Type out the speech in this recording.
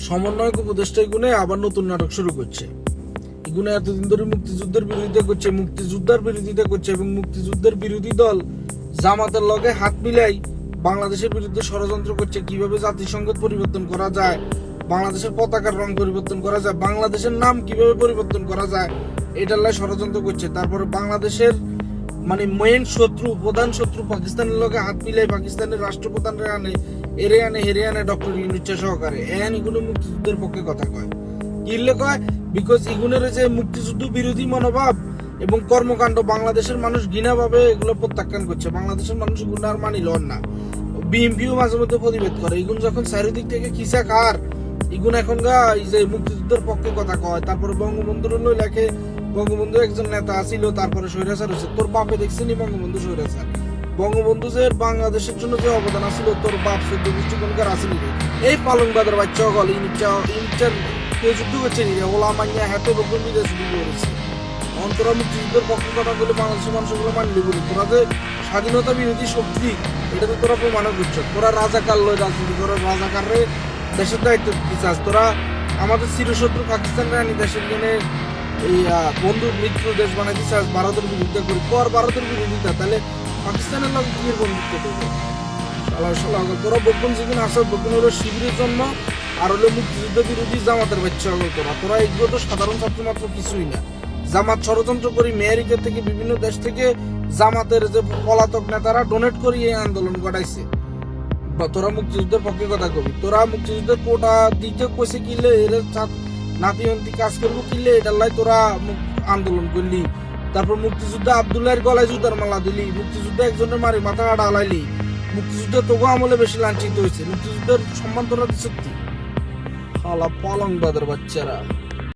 সমন্বয়ক উপদেষ্টা গুনে আবার নতুন নাটক শুরু করছে। এগুলো এতদিন ধরে মুক্তিযুদ্ধের বিরোধিতা করছে, মুক্তিযোদ্ধার বিরোধিতা করছে এবং মুক্তিযুদ্ধের বিরোধী দল জামাতের লগে হাত মিলাই বাংলাদেশের বিরুদ্ধে ষড়যন্ত্র করছে। কিভাবে জাতিসংঘ পরিবর্তন করা যায়, বাংলাদেশের পতাকার রং পরিবর্তন করা যায়, বাংলাদেশের নাম কিভাবে পরিবর্তন করা যায়, এটার লাই ষড়যন্ত্র করছে। তারপরে বাংলাদেশের মানে মেইন শত্রু, প্রধান শত্রু পাকিস্তানের লগে হাত মিলাই পাকিস্তানের রাষ্ট্রপ্রধান হেরে আনে ডক্টর ইউনূস সহকারে এগুলো মুক্তিযুদ্ধের পক্ষে কথা কয়। কিনলে কয় বিকজ ইগুনের যে মুক্তিযুদ্ধ বিরোধী মনোভাব এবং কর্মকাণ্ড বাংলাদেশের মানুষ ঘৃণাভাবে এগুলো প্রত্যাখ্যান করছে। বাংলাদেশের মানুষ এগুলো আর মানি লন না। বিএনপিও মাঝে মধ্যে প্রতিবাদ করে। এগুলো যখন চারিদিক থেকে খিসা খার এগুলো এখন এই যে মুক্তিযুদ্ধের পক্ষে কথা কয়। তারপরে বঙ্গবন্ধুর লেখে বঙ্গবন্ধু একজন নেতা আসিল, তারপরে স্বৈরাচার হয়েছে। তোর বাপে দেখছিনি বঙ্গবন্ধু স্বৈরাচার? বঙ্গবন্ধু যে বাংলাদেশের জন্য যে অবদান আছিল, তোর বাপ চোদ্দ দৃষ্টিকোণকার আসেনি রে। এই পালংবাদের বাচ্চা গল ইনচার কেউ যুদ্ধ করছে নি রে, ওলা মাইয়া হাতে বকুল বিদেশ যুদ্ধ করেছে। তোরা মুক্তিযুদ্ধের পক্ষে কথা বলে বাংলাদেশের মানুষগুলো মানলি বলি, তোরা যে স্বাধীনতা বিরোধী শক্তি এটা তো তোরা প্রমাণ করছো। তোরা রাজাকার লয় রাজনীতি করে, রাজাকাররে দেশের দায়িত্ব দিতে চাস। তোরা আমাদের চিরশত্রু পাকিস্তান রানি দেশের জন্য এই বন্ধু মিত্র দেশ বানাইতে চাস, ভারতের বিরুদ্ধে করি। কর ভারতের বিরোধিতা, তাহলে পাকিস্তানের লোক কি বন্ধুত্ব করবে? তোরা বকুন যেখানে আসো, বকুন হলো শিবিরের জন্য আর হলো মুক্তিযুদ্ধ বিরোধী জামাতের বাচ্চা হলো। তোরা এগুলো তো সাধারণ ছাত্র মাত্র কিছুই না। জামাত ষড়যন্ত্র করি আমেরিকা থেকে বিভিন্ন দেশ থেকে জামাতের যে পলাতক নেতারা ডোনেট করি এই আন্দোলন ঘটাইছে। তোরা মুক্তিযুদ্ধের পক্ষে কথা কবি, তোরা মুক্তিযুদ্ধের কোটা দিতে কইছে কিনলে এর নাতিয়ন্তি কাজ করবো কিনলে এটার লাই তোরা আন্দোলন করলি। তারপর মুক্তিযুদ্ধে আব্দুল্লাহর গলায় জুতার মালা দিলি, মুক্তিযুদ্ধে একজনের মারি মাথা ডালাইলি। মুক্তিযুদ্ধে তোকে আমলে বেশি লাঞ্ছিত হয়েছে। মুক্তিযুদ্ধের সম্মান তোরা দিচ্ছি হালা পালংবাদের বাচ্চারা।